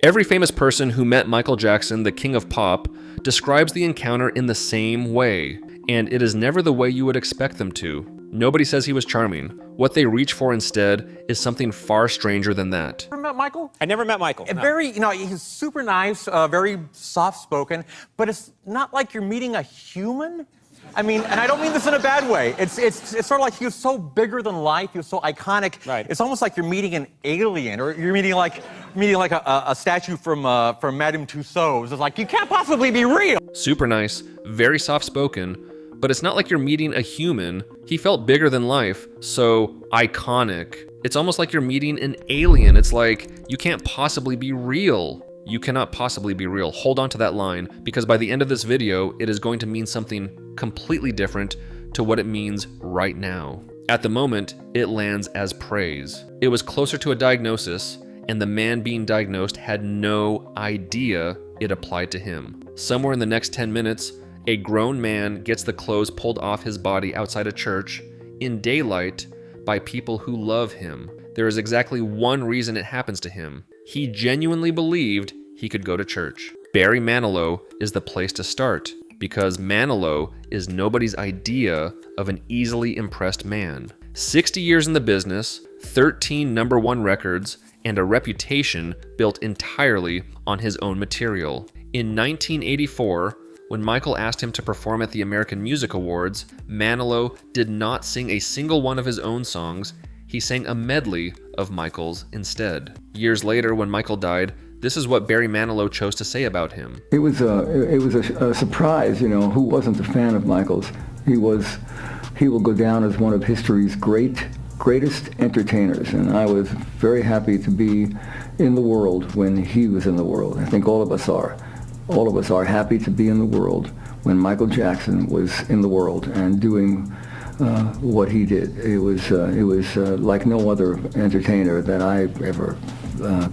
Every famous person who met Michael Jackson, the king of pop, describes the encounter in the same way, and it is never the way you would expect them to. Nobody says he was charming. What they reach for instead is something far stranger than that. Ever met Michael? I never met Michael. No. Very, he's super nice, very soft-spoken, but it's not like you're meeting a human. I mean, and I don't mean this in a bad way. It's sort of like he was so bigger than life. He was so iconic. Right. It's almost like you're meeting an alien, or you're meeting like a statue from Madame Tussauds. It's like, you can't possibly be real. Super nice, very soft-spoken, but it's not like you're meeting a human. He felt bigger than life, so iconic. It's almost like you're meeting an alien. It's like, you can't possibly be real. You cannot possibly be real. Hold on to that line, because by the end of this video, it is going to mean something completely different to what it means right now. At the moment, it lands as praise. It was closer to a diagnosis, and the man being diagnosed had no idea it applied to him. Somewhere in the next 10 minutes, a grown man gets the clothes pulled off his body outside a church in daylight by people who love him. There is exactly one reason it happens to him. He genuinely believed he could go to church. Barry Manilow is the place to start, because Manilow is nobody's idea of an easily impressed man. 60 years in the business, 13 #1 records, and a reputation built entirely on his own material. In 1984, when Michael asked him to perform at the American Music Awards, Manilow did not sing a single one of his own songs. He sang a medley of Michael's instead. Years later, when Michael died, this is what Barry Manilow chose to say about him. It was a surprise, who wasn't a fan of Michael's. He will go down as one of history's greatest entertainers, and I was very happy to be in the world when he was in the world. I think all of us are. All of us are happy to be in the world when Michael Jackson was in the world and doing what he did. It was like no other entertainer that I ever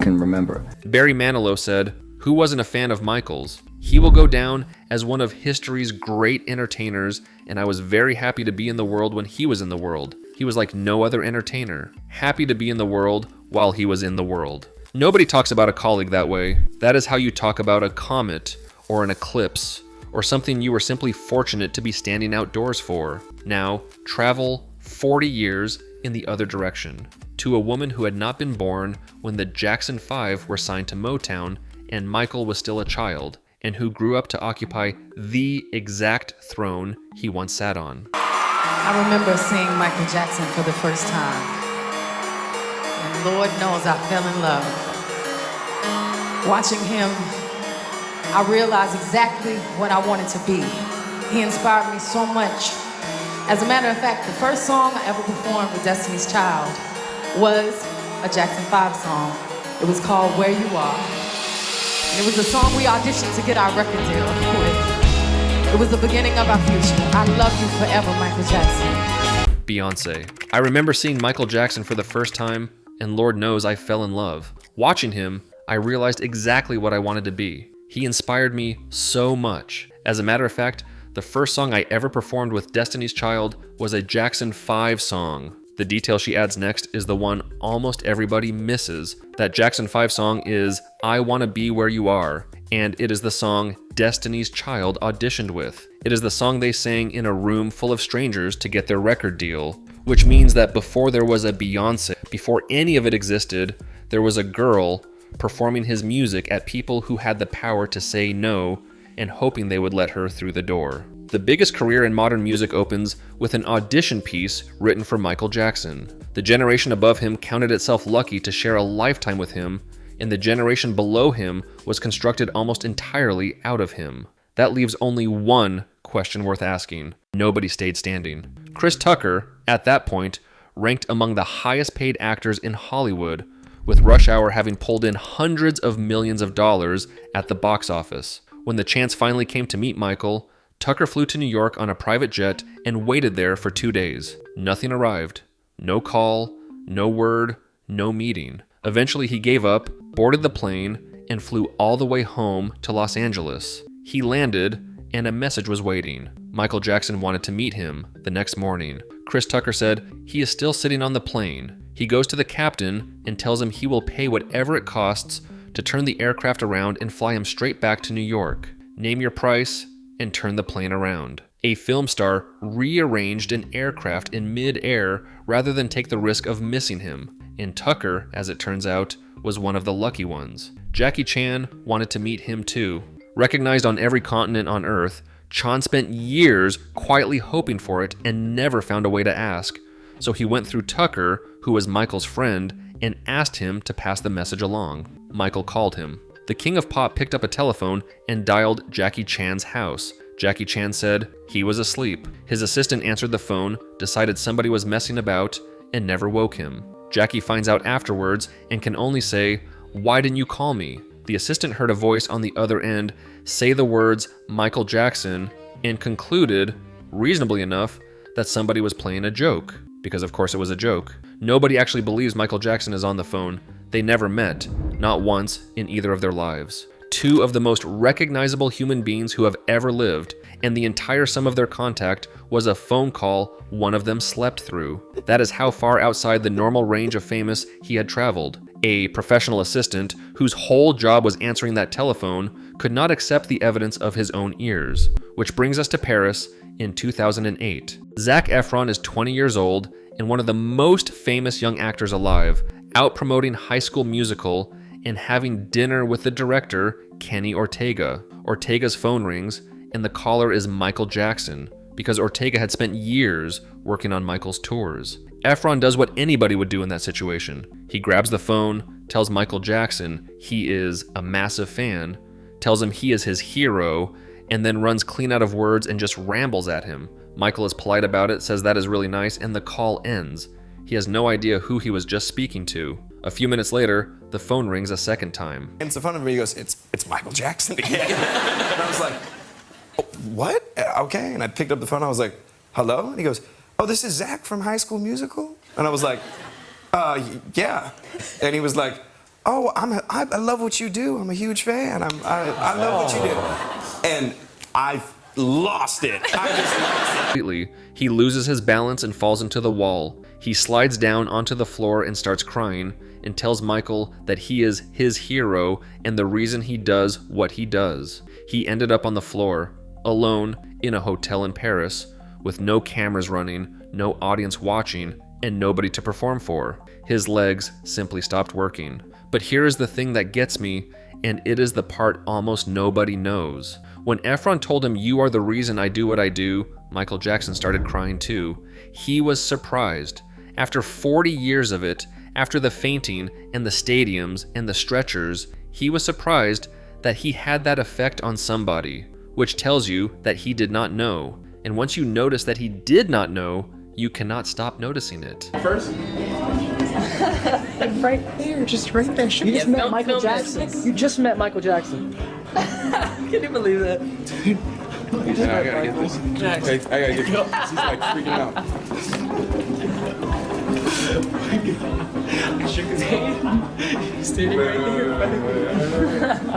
can remember. Barry Manilow said, "Who wasn't a fan of Michael's? He will go down as one of history's great entertainers, and I was very happy to be in the world when he was in the world. He was like no other entertainer, happy to be in the world while he was in the world." Nobody talks about a colleague that way. That is how you talk about a comet or an eclipse or something you were simply fortunate to be standing outdoors for. Now, travel 40 years in the other direction to a woman who had not been born when the Jackson 5 were signed to Motown and Michael was still a child, and who grew up to occupy the exact throne he once sat on. I remember seeing Michael Jackson for the first time, and Lord knows I fell in love. Watching him, I realized exactly what I wanted to be. He inspired me so much. As a matter of fact, the first song I ever performed with Destiny's Child was a Jackson 5 song. It was called Where You Are. And it was the song we auditioned to get our record deal with. It was the beginning of our future. I love you forever, Michael Jackson. Beyoncé. I remember seeing Michael Jackson for the first time, and Lord knows I fell in love. Watching him, I realized exactly what I wanted to be. He inspired me so much. As a matter of fact, the first song I ever performed with Destiny's Child was a Jackson 5 song. The detail she adds next is the one almost everybody misses. That Jackson 5 song is I Wanna Be Where You Are, and it is the song Destiny's Child auditioned with. It is the song they sang in a room full of strangers to get their record deal, which means that before there was a Beyoncé, before any of it existed, there was a girl performing his music at people who had the power to say no and hoping they would let her through the door. The biggest career in modern music opens with an audition piece written for Michael Jackson. The generation above him counted itself lucky to share a lifetime with him, and the generation below him was constructed almost entirely out of him. That leaves only one question worth asking. Nobody stayed standing. Chris Tucker, at that point, ranked among the highest paid actors in Hollywood, with Rush Hour having pulled in hundreds of millions of dollars at the box office. When the chance finally came to meet Michael, Tucker flew to New York on a private jet and waited there for 2 days. Nothing arrived. No call, no word, no meeting. Eventually he gave up, boarded the plane, and flew all the way home to Los Angeles. He landed, and a message was waiting. Michael Jackson wanted to meet him the next morning. Chris Tucker said he is still sitting on the plane. He goes to the captain and tells him he will pay whatever it costs to turn the aircraft around and fly him straight back to New York. Name your price and turn the plane around. A film star rearranged an aircraft in mid-air rather than take the risk of missing him. And Tucker, as it turns out, was one of the lucky ones. Jackie Chan wanted to meet him too. Recognized on every continent on Earth, Chan spent years quietly hoping for it and never found a way to ask. So he went through Tucker, who was Michael's friend, and asked him to pass the message along. Michael called him. The King of Pop picked up a telephone and dialed Jackie Chan's house. Jackie Chan said he was asleep. His assistant answered the phone, decided somebody was messing about, and never woke him. Jackie finds out afterwards and can only say, "Why didn't you call me?" The assistant heard a voice on the other end say the words Michael Jackson and concluded, reasonably enough, that somebody was playing a joke. Because of course it was a joke. Nobody actually believes Michael Jackson is on the phone. They never met, not once in either of their lives. Two of the most recognizable human beings who have ever lived, and the entire sum of their contact was a phone call one of them slept through. That is how far outside the normal range of famous he had traveled. A professional assistant whose whole job was answering that telephone could not accept the evidence of his own ears. Which brings us to Paris in 2008. Zac Efron is 20 years old and one of the most famous young actors alive, out promoting High School Musical and having dinner with the director, Kenny Ortega. Ortega's phone rings, and the caller is Michael Jackson, because Ortega had spent years working on Michael's tours. Efron does what anybody would do in that situation. He grabs the phone, tells Michael Jackson he is a massive fan, tells him he is his hero, and then runs clean out of words and just rambles at him. Michael is polite about it, says that is really nice, and the call ends. He has no idea who he was just speaking to. A few minutes later, the phone rings a second time. And so front of me, he goes, it's Michael Jackson again. And I was like, oh, what? Okay. And I picked up the phone. I was like, hello? And he goes, oh, this is Zac from High School Musical? And I was like, yeah. And he was like, oh, I love what you do. I'm a huge fan. I love what you do. And I lost it. I just lost it. Completely, he loses his balance and falls into the wall. He slides down onto the floor and starts crying and tells Michael that he is his hero and the reason he does what he does. He ended up on the floor, alone in a hotel in Paris, with no cameras running, no audience watching, and nobody to perform for. His legs simply stopped working. But here is the thing that gets me, and it is the part almost nobody knows. When Efron told him, "You are the reason I do what I do," Michael Jackson started crying too. He was surprised. After 40 years of it, after the fainting and the stadiums and the stretchers, he was surprised that he had that effect on somebody, which tells you that he did not know. And once you notice that he did not know, you cannot stop noticing it. First? Right there, just right there. You just met Michael Jackson. You just met Michael Jackson. Can you believe that? Dude, I gotta get this. I gotta get this. He's like freaking out. I shook his hand. He's standing right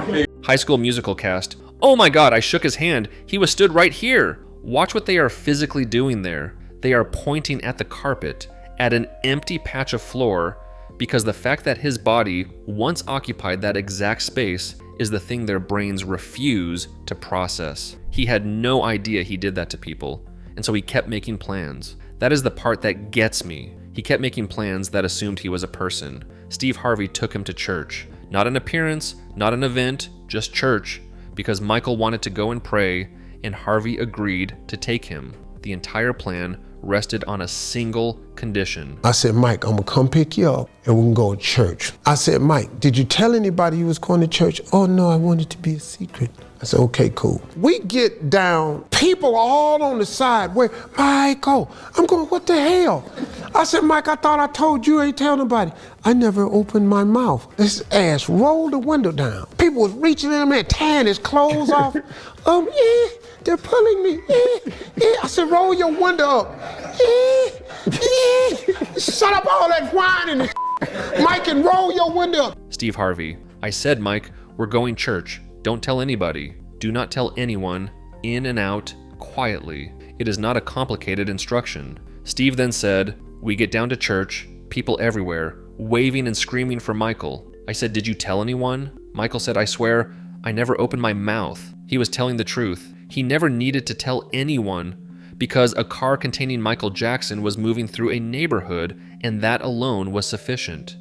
there. High School Musical cast. Oh my god, I shook his hand. He was stood right here. Watch what they are physically doing there. They are pointing at the carpet, at an empty patch of floor, because the fact that his body once occupied that exact space is the thing their brains refuse to process. He had no idea he did that to people, and so he kept making plans. That is the part that gets me. He kept making plans that assumed he was a person. Steve Harvey took him to church. Not an appearance, not an event, just church, because Michael wanted to go and pray, and Harvey agreed to take him. The entire plan rested on a single condition. I said, Mike, I'm gonna come pick you up and we can go to church. I said, Mike, did you tell anybody you was going to church? Oh no, I wanted it to be a secret. I said, okay, cool. We get down, people all on the side, where, Michael, I'm going, what the hell? I said, Mike, I thought I told you, ain't tell nobody. I never opened my mouth. This ass rolled the window down. People was reaching in there, tearing his clothes off. They're pulling me. I said, roll your window up. Shut up all that whining and Mike, and roll your window up. Steve Harvey. I said, Mike, we're going church. Don't tell anybody. Do not tell anyone. In and out, quietly. It is not a complicated instruction. Steve then said, we get down to church, people everywhere, waving and screaming for Michael. I said, "Did you tell anyone?" Michael said, "I swear, I never opened my mouth." He was telling the truth. He never needed to tell anyone because a car containing Michael Jackson was moving through a neighborhood, and that alone was sufficient.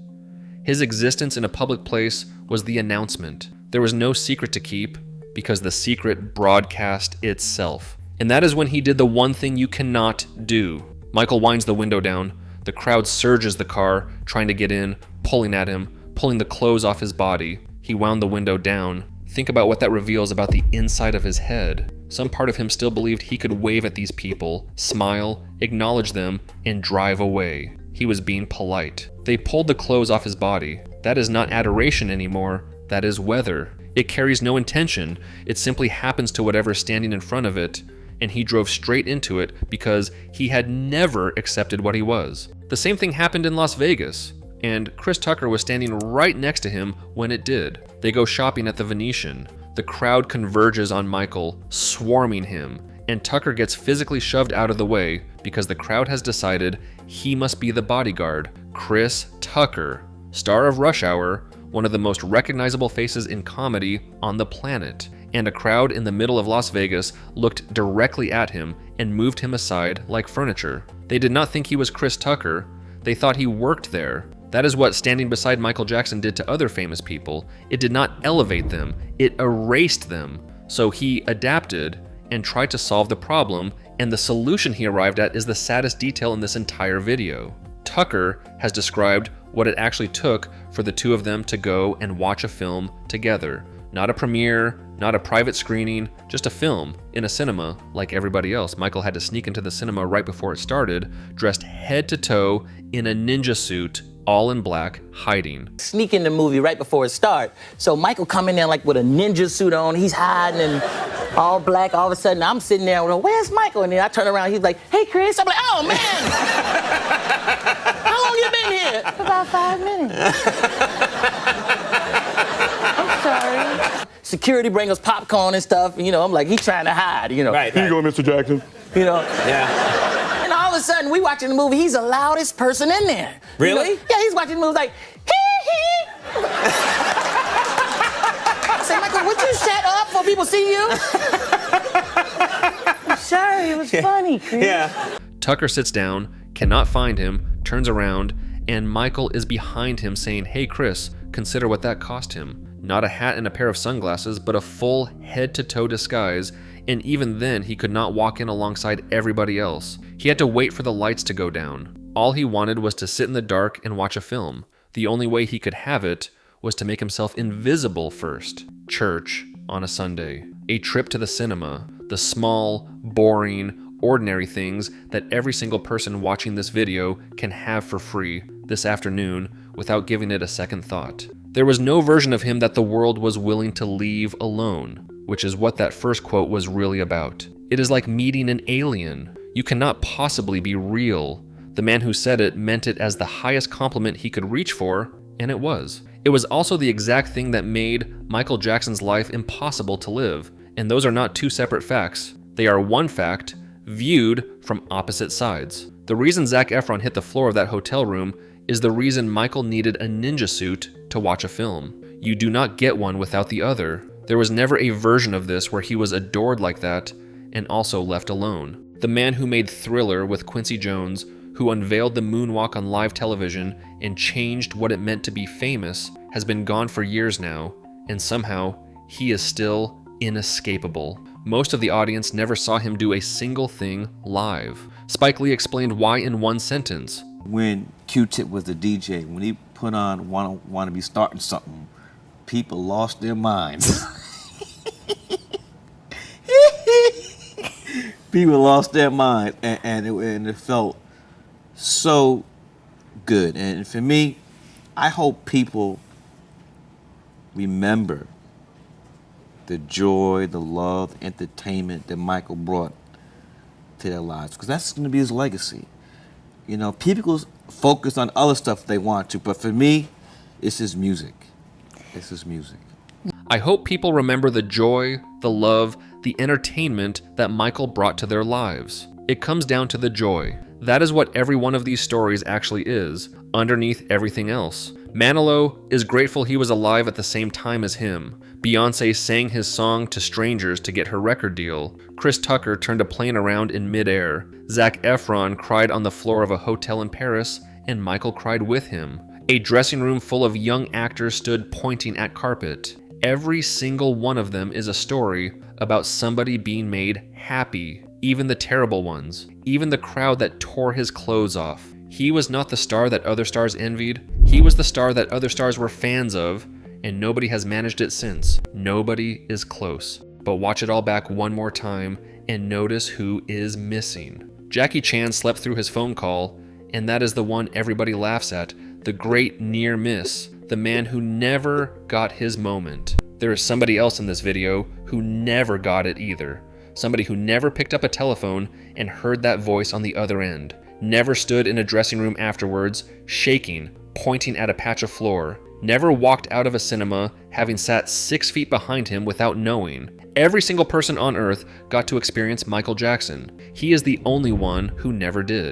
His existence in a public place was the announcement. There was no secret to keep because the secret broadcast itself. And that is when he did the one thing you cannot do. Michael winds the window down. The crowd surges the car, trying to get in, pulling at him, pulling the clothes off his body. He wound the window down. Think about what that reveals about the inside of his head. Some part of him still believed he could wave at these people, smile, acknowledge them, and drive away. He was being polite. They pulled the clothes off his body. That is not adoration anymore. That is weather. It carries no intention. It simply happens to whatever is standing in front of it, and he drove straight into it because he had never accepted what he was. The same thing happened in Las Vegas, and Chris Tucker was standing right next to him when it did. They go shopping at the Venetian. The crowd converges on Michael, swarming him, and Tucker gets physically shoved out of the way because the crowd has decided he must be the bodyguard. Chris Tucker, star of Rush Hour, one of the most recognizable faces in comedy on the planet. And a crowd in the middle of Las Vegas looked directly at him and moved him aside like furniture. They did not think he was Chris Tucker. They thought he worked there. That is what standing beside Michael Jackson did to other famous people. It did not elevate them, it erased them. So he adapted and tried to solve the problem, and the solution he arrived at is the saddest detail in this entire video. Tucker has described what it actually took for the two of them to go and watch a film together. Not a premiere, not a private screening, just a film in a cinema like everybody else. Michael had to sneak into the cinema right before it started, dressed head to toe in a ninja suit, all in black, hiding. Sneak in the movie right before it starts. So Michael coming there like with a ninja suit on, he's hiding and all black. All of a sudden I'm sitting there, well, where's Michael? And then I turn around, he's like, "Hey Chris." I'm like, "Oh man, how long you been here?" "About 5 minutes." "I'm sorry." Security bring us popcorn and stuff, you know, I'm like, he's trying to hide, you know. Right. Here you go, Mr. Jackson. You know? Yeah. And all of a sudden, we watching the movie, he's the loudest person in there. Really? You know? Yeah, he's watching the movie like, hee hee. I said, "Michael, would you shut up before people see you?" "I'm sorry, it was funny, Chris." Yeah. Tucker sits down, cannot find him, turns around, and Michael is behind him saying, "Hey Chris, consider what that cost him." Not a hat and a pair of sunglasses, but a full head-to-toe disguise, and even then he could not walk in alongside everybody else. He had to wait for the lights to go down. All he wanted was to sit in the dark and watch a film. The only way he could have it was to make himself invisible first. Church on a Sunday, a trip to the cinema, the small, boring, ordinary things that every single person watching this video can have for free this afternoon without giving it a second thought. There was no version of him that the world was willing to leave alone, which is what that first quote was really about. It is like meeting an alien. You cannot possibly be real. The man who said it meant it as the highest compliment he could reach for, and it was. It was also the exact thing that made Michael Jackson's life impossible to live, and those are not two separate facts. They are one fact, viewed from opposite sides. The reason Zac Efron hit the floor of that hotel room is the reason Michael needed a ninja suit to watch a film. You do not get one without the other. There was never a version of this where he was adored like that and also left alone. The man who made Thriller with Quincy Jones, who unveiled the moonwalk on live television and changed what it meant to be famous, has been gone for years now, and somehow he is still inescapable. Most of the audience never saw him do a single thing live. Spike Lee explained why in one sentence. When Q-Tip was the DJ, when he put on wanna Be Starting Something, people lost their minds. People lost their minds, and it felt so good. And for me, I hope people remember the joy, the love, the entertainment that Michael brought to their lives, because that's going to be his legacy. You know, people focus on other stuff if they want to, but for me, it's his music. It's his music. I hope people remember the joy, the love, the entertainment that Michael brought to their lives. It comes down to the joy. That is what every one of these stories actually is, underneath everything else. Manilow is grateful he was alive at the same time as him. Beyoncé sang his song to strangers to get her record deal. Chris Tucker turned a plane around in midair. Zac Efron cried on the floor of a hotel in Paris, and Michael cried with him. A dressing room full of young actors stood pointing at carpet. Every single one of them is a story about somebody being made happy, even the terrible ones, even the crowd that tore his clothes off. He was not the star that other stars envied. He was the star that other stars were fans of, and nobody has managed it since. Nobody is close. But watch it all back one more time and notice who is missing. Jackie Chan slept through his phone call, and that is the one everybody laughs at, the great near miss, the man who never got his moment. There is somebody else in this video who never got it either. Somebody who never picked up a telephone and heard that voice on the other end. Never stood in a dressing room afterwards, shaking, pointing at a patch of floor. Never walked out of a cinema having sat 6 feet behind him without knowing. Every single person on earth got to experience Michael Jackson. He is the only one who never did.